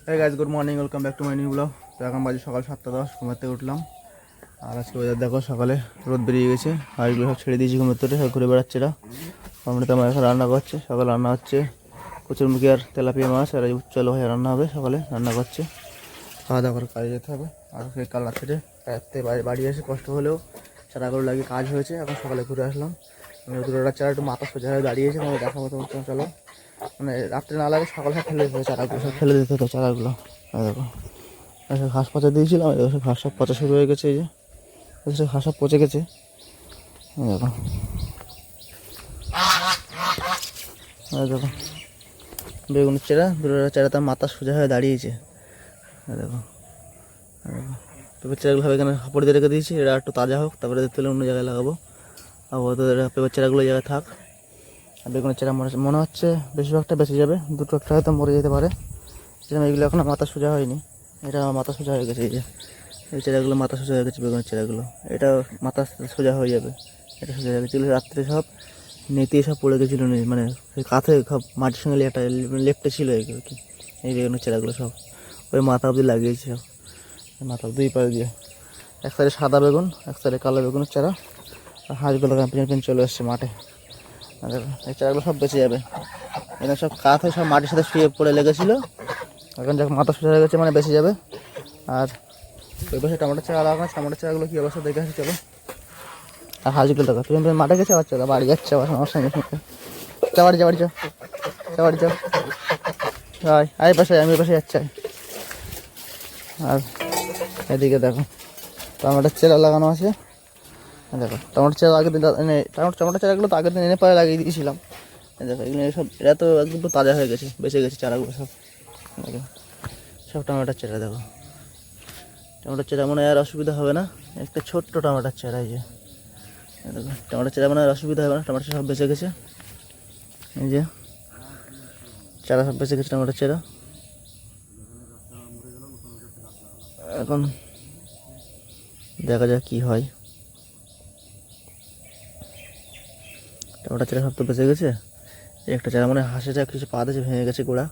Hey guys, good morning, welcome back to my new vlog. তো এখন বাজে সকাল 7:10 ঘুমাতে উঠলাম। আর আজকে ওয়েদার দেখো, সকালে রোদ বেরিয়ে গেছে। আর এগুলো সব ছেড়ে দিয়েছি ঘুমাতে উঠে, সব ঘুরে বেড়াচ্ছে এরা। আমরা তো আমার এখন রান্না করছে, সকালে রান্না হচ্ছে কচুরমুখী আর তেলাপিয়া মাছ আর উচ্চল ভাই রান্না হবে, সকালে রান্না করছে। খাওয়া দাওয়া করে কাজে যেতে হবে। আর কাল রাত্রে বাড়ি এসে কষ্ট হলেও চারাগুলো লাগিয়ে কাজ হয়েছে। এখন সকালে ঘুরে আসলাম। দুটোটা চারা একটু মাথা সোজা হয়ে দাঁড়িয়েছে, তোমাকে দেখাবো। তোমার চলো, মানে রাত্রে না লাগে সকালে সব ফেলে দিতে হবে, চারাগুলো সব ফেলে দিতে হতো চারাগুলো। দেখো ঘাস পচা দিয়েছিলাম, ঘাস সব পচা শুরু হয়ে গেছে। এই যে ঘাস সব পচে গেছে। দেখো দেখো বেগুনের চারা, দুটোটা চারা তার মাথা সোজা হয়ে দাঁড়িয়েছে। দেখো পেঁপের চারাগুলো হবে এখানে হাঁপড় দিয়ে রেখে দিয়েছি, এরা একটু তাজা হোক, তারপরে তুলে অন্য জায়গায় লাগাবো। আর পেঁপের চারাগুলো এই জায়গায় থাক। আর বেগুনের চারা মনে হচ্ছে বেশিরভাগটা বেঁচে যাবে, দুটো একটা হয়তো মরে যেতে পারে। যেরকম এগুলো এখনও মাথা সোজা হয়নি, এটা মাথা সোজা হয়ে গেছে। এই যে এই চারাগুলো মাথা সোজা হয়ে গেছে, বেগুনের চারাগুলো এটা মাথা সোজা হয়ে যাবে। এটা সোজা হয়ে গেছিলো রাত্রে, সব নেতিয়ে সব পড়ে গেছিলো, মানে কাঁথে সব মাটির সঙ্গে লেপটে ছিল আর কি। এই বেগুনের চারাগুলো সব ওই মাথা অবধি লাগিয়েছে, সব মাথা দুই পায়ে দিয়ে। এক সাইডে সাদা বেগুন, এক সাইডে কালো বেগুনের চারা। আর হাঁসগুলো ক্যাম্পেন চলে এসছে মাঠে। আর এই চারাগুলো সব বেঁচে যাবে। এখানে সব কাঁথে সব মাটির সাথে শুয়ে পড়ে লেগেছিলো, এখন যখন মাথা সোজা হয়ে গেছে মানে বেঁচে যাবে। আর ওই পাশে টমেটো চারা লাগানো, টমেটো চারাগুলো কী অবস্থা দেখে আসি চলো। আর হাঁসগুলো দেখো, তুমি মাঠে গেছে আবার চলো, বাড়ি যাচ্ছে আবার আমার সঙ্গে সঙ্গে। বাড়ি যা, বাড়ি যাও, বাড়ি যাও, আয় পাশে, আমি পাশে যাচ্ছি। আর এদিকে দেখো টমেটোর চারা লাগানো আছে। দেখো টমেটো চারা আগের দিন টমেটো চারাগুলো তো আগের দিন এনে পরে লাগিয়ে দিয়েছিলাম। দেখো এগুলো সব, এরা তো একদম তাজা হয়ে গেছে, বেঁচে গেছে চারাগুলো সব। দেখো সব টমেটোর চারা, দেখো টমেটোর চারা মনে হয় আর অসুবিধা হবে না। একটা ছোট্ট টমেটোর চারা, এই যে দেখো টমেটোর চারা মনে হয় আর অসুবিধা হবে না, টমেটো সব বেঁচে গেছে। এই যে চারা সব বেঁচে গেছে টমেটোর চারা। এখন দেখা যাক কী হয়। টমেটোর চারা সব তো বেঁচে গেছে। একটা চারা মানে হাঁসের চারা কিছু পা দিয়েছে, ভেঙে গেছে গোড়া।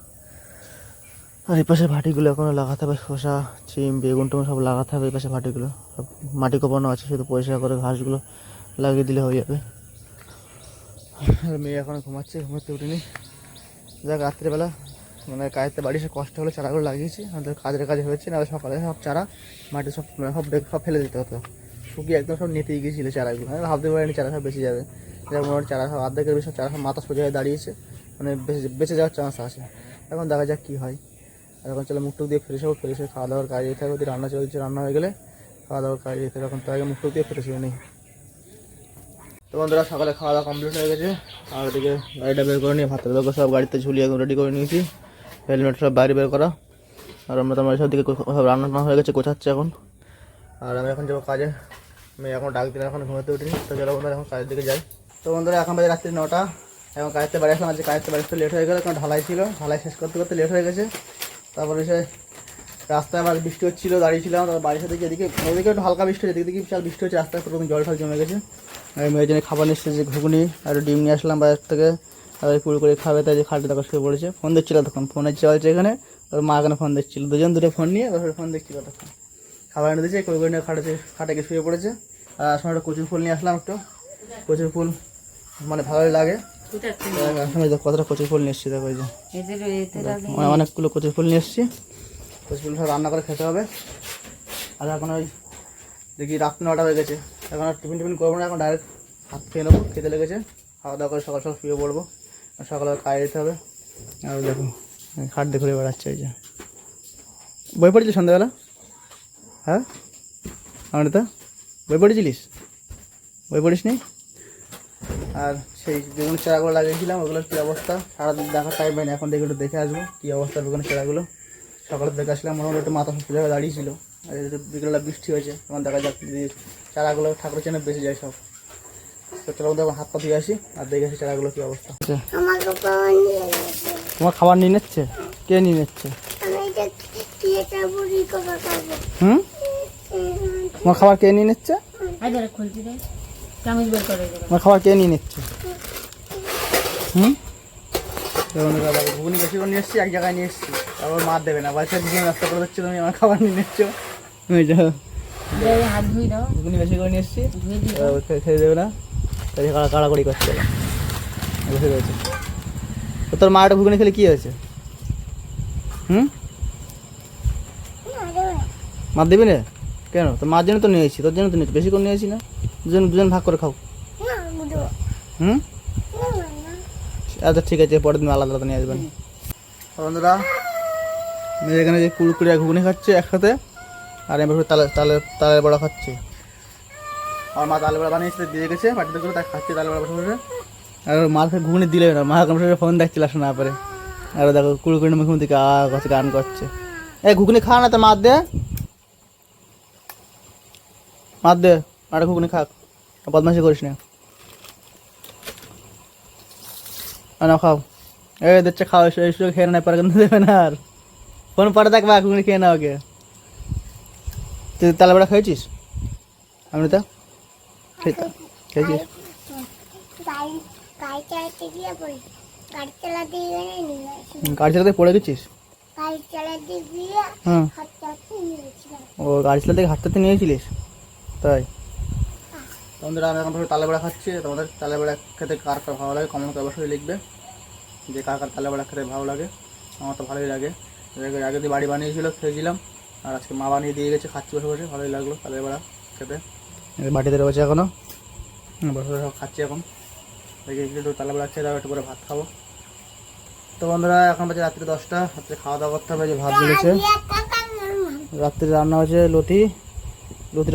আর এই পাশে ভাটিগুলো এখনও লাগাতে হবে, শসা সিম বেগুন টেগুন সব লাগাতে হবে। এই পাশে ভাটিগুলো সব মাটি কোপানো আছে, শুধু পরিষ্কার করে ঘাসগুলো লাগিয়ে দিলে হয়ে যাবে। আর মেয়ে এখন ঘুমাচ্ছে, ঘুমাতে উঠিনি। যাক রাত্রিবেলা মানে কাজতে বাড়ি সে কষ্ট হলে চারাগুলো লাগিয়েছি, আমাদের কাজের কাজ হয়েছে। নাহলে সকালে সব চারা মাটি সব সব ফেলে দিতে হতো, শুকিয়ে একদম সব নেতিয়ে গিয়েছিলো চারাগুলো। আমি ভাবতে পারিনি চারা সব বেঁচে যাবে। যেমন চারা সব অর্ধেকের বেশি চারা সব মাথা সোজা হয়ে দাঁড়িয়েছে, মানে বেঁচে যাওয়ার চান্স আছে। এখন দেখা যাক কী হয়। আর এখন চলো মুখ টুক দিয়ে ফ্রেশ হবো, ফ্রেশ হয়ে খাওয়া দাওয়ার কাজে যেতে হবে। যদি রান্না চলছে, রান্না হয়ে গেলে খাওয়া দাওয়ার কাজে যেতে হবে। এখন তো আগে মুখ টুক দিয়ে ফ্রেশ হয়ে নিই। তো বন্ধুরা সকালে খাওয়া দাওয়া কমপ্লিট হয়ে গেছে। আর ওদিকে গাড়িটা বের করে নিয়ে ভাতের ব্যাগ সব গাড়িতে ঝুলিয়ে এখন রেডি করে নিয়েছি, হেলমেট সব বাইরে বের করা। আর আমরা তো আমার সব দিকে সব রান্না হয়ে গেছে, গোছাচ্ছে এখন। আর আমি এখন যাবো কাজে, আমি এখন ডাক দিলাম, এখন ঘুমাতে উঠিনি। তো চলো বন্ধুরা এখন কাজের দিকে যাই। তো বন্ধুরা এখন বাজে রাত্রি 9টা, এখন কাজতে বাড়ি আসলাম। আজকে কাজতে বাড়ি আসতে লেট হয়ে গেল, কারণ ঢালাই ছিল, ঢালাই শেষ করতে করতে লেট হয়ে গেছে। তারপরে সে রাস্তায় আবার বৃষ্টি হচ্ছিলো, দাঁড়িয়েছিলাম। তারপর বাড়ির সাথে এদিকে ওদিকে একটু হালকা বৃষ্টি হচ্ছে, এদিকে বিশাল বৃষ্টি হচ্ছে, রাস্তায় পুরো জল ঠল জমে গেছে। আর মেয়ের জন্য খাবার নিয়ে এসেছে, ঘুগনি আর ডিম নিয়ে আসলাম বাজার থেকে। আর পুরো করে খাবে, তাই যে খাটে টাকা শুয়ে পড়েছে। ফোন দিচ্ছিল তখন, ফোনের চলছে এখানে, ওর মা এখানে ফোন দিচ্ছিল, দুজন দুটো ফোন নিয়ে ফোন দেখছিল তখন। খাবার এনে দিয়েছে, করে নিয়ে খাটে শুয়ে পড়েছে। আর আসলে একটা কচুর ফুল নিয়ে আসলাম, একটু কচুর ফুল মানে ভালোই লাগে। কতটা কচুর ফুল নিয়ে এসছি দেখো, এই যে অনেকগুলো কচুর ফুল নিয়ে এসছি। কচুর ফুল সব রান্না করে খেতে হবে। আর এখন ওই দেখি রাত 9টা হয়ে গেছে, এখন আর টিফিন করবো না, এখন ডাইরেক্ট ভাত খেয়ে নেবো। খেতে লেগেছে, খাওয়া দাওয়া করে সকাল সকাল শুয়ে পড়বো। সকালে কাজে যেতে হবে। আর দেখো খাট দিয়ে ঘুরে বেড়াচ্ছে। এই যে বই পড়েছিস সন্ধ্যাবেলা? হ্যাঁ আমার তো বই পড়েছিলিস? বই পড়িস নি? আর সেই বেগুনের চারাগুলো লাগিয়েছিলাম, ওগুলোর কী অবস্থা সারাদিন দেখার টাইম পাইনি। এখন দেখে একটু দেখে আসবো কী অবস্থা বেগুনের চারাগুলো। সকালে দেখে আসলাম, মোটামুটি একটু মাথা সুস্থ জায়গায় দাঁড়িয়েছিল। আর একটু বিকেলবেলা বৃষ্টি হয়েছে, তখন দেখা যাক যদি চারাগুলো ঠাকুরের চেনে বেঁচে যায় সব। তো চলো এখন হাত পা ধুয়ে আসি আর দেখে আসি চারাগুলো কী অবস্থা। তোমার খাবার নিয়ে নিচ্ছে? কে নিয়ে নিচ্ছে? তোমার খাবার কে নিয়ে নিচ্ছে? তোমার খাবার কে নিয়ে নিচ্ছে? ঘুগনি বেশি করে নিয়ে এসছি, এক জায়গায় নিয়ে এসছি। তারপর মার দেবে না, বাচ্চা ঘুগনি রাস্তা করে দিচ্ছ, তুমি আমার খাবার নিয়ে নিচ্ছ, ওই যাও হাত ধুই দাও, ঘুগনি বেশি করে নিয়ে এসছি, ধুয়ে দিই। খেয়ে দেবে না, তাই কাড়াকাড়ি করছে, বসে রয়েছে। তো তোর মাটা ঘুগনি খেলে কি হয়েছে? হুম, মার দিবি না কেন? তোর মার জন্য তো নিয়েছি, তোর জন্য তো নিয়েছি, বেশি করে নিয়েছি না, দুজন দুজন ভাগ করে খাও। হুম, আচ্ছা ঠিক আছে, পরের দিন আলাদা আলাদা নিয়ে আসবেন। বন্ধুরা মেয়ে এখানে যে কুড়কুড়ি আর ঘুগনি খাচ্ছে একসাথে, আর আমি বসে তালের বড়া খাচ্ছি। আমার মা তালের বড়া বানিয়েছিল, দিয়ে গেছে বাটিতে করে, তাই খাচ্ছি তালের বড়া বসে বসে। আর মার ঘুগনি দিলে না, মা এখন বসে ফোন দেখছিল আসে না পারে, আর দেখো কুড়কুড়ি মুখে দিকে করছে, গান করছে। এই ঘুগনি খা না, তো মার দে, মার দে, মাটা ঘুগনি খাক, বদমাশি করিস না, না খাও। এই দিচ্ছে খাও, এসে খেয়ে না পরে কিন্তু দেবে না, আর ফোন পরে থাকবে, ঘুগনি খেয়ে না ওকে। তুই তালে বড়া খেয়েছিস? আমি তো খেয়েছিস? গাড়ি চালাতে পড়ে গেছিস? হ্যাঁ, ও গাড়ি চালাতে হাঁটতে নিয়েছিলিস তাই? বন্ধুরা আমি এখন তালে বড়া খাচ্ছি। তোমাদের তালে বড়া খেতে কার কার ভালো লাগে কমেন্ট করে অবশ্যই লিখবে, যে কার কার তালে বড়া খেতে ভালো লাগে। আমার তো ভালোই লাগে, আগে দিয়ে বাড়ি বানিয়েছিল, খেয়েছিলাম, আর আজকে মা বানিয়ে দিয়ে গেছে, খাচ্ছি বসে বসে, ভালোই লাগলো তালে বড়া খেতে। বাটিতে রয়েছে এখনও, বসে বসে খাচ্ছি এখন। দেখি একটু তালে বড়া খেয়ে দাও, একটু করে ভাত খাবো। তো বন্ধুরা এখন বাজে রাত্রি 10টা, রাত্রে খাওয়া দাওয়া করতে হবে। যে ভাত বেড়েছে, রাত্রে রান্না হয়েছে লতি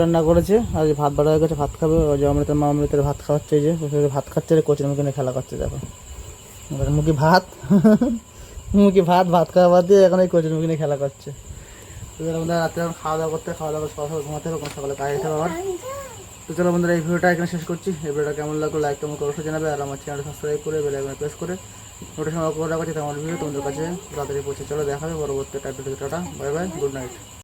রান্না করেছে, আর যে ভাত বাড়া হয়ে গেছে, ভাত খাবে। ওই যে অমৃতের ভাত খাওয়াচ্ছে, এই যে ভাত খাচ্ছে, কোচের মুখে নিয়ে খেলা করছে, দেখো মুখে ভাত ভাত খাওয়া বাদ দিয়ে এখন এই কোচের মুখে নিয়ে খেলা করছে। তো বন্ধুরা রাত্রে এখন খাওয়া দাওয়া করতে, সকালে ঘুমাতে হবে, কোনো সকালে কাজে যেতে হবে আবার। তো চলো বন্ধুরা এই ভিডিওটা এখানে শেষ করছি। এই ভিডিওটা কেমন লাগলো লাইক কমেন্ট অবশ্যই জানাবে, আর আমার চ্যানেলটা সাবস্ক্রাইব করে বেল আইকনে প্রেস করে নোটিফিকেশন অন করে রাখা, যাতে আমার ভিডিও তোমাদের কাছে তাড়াতাড়ি পৌঁছে। চলো দেখা হবে পরবর্তী একটা video. Tata, bye bye, good night.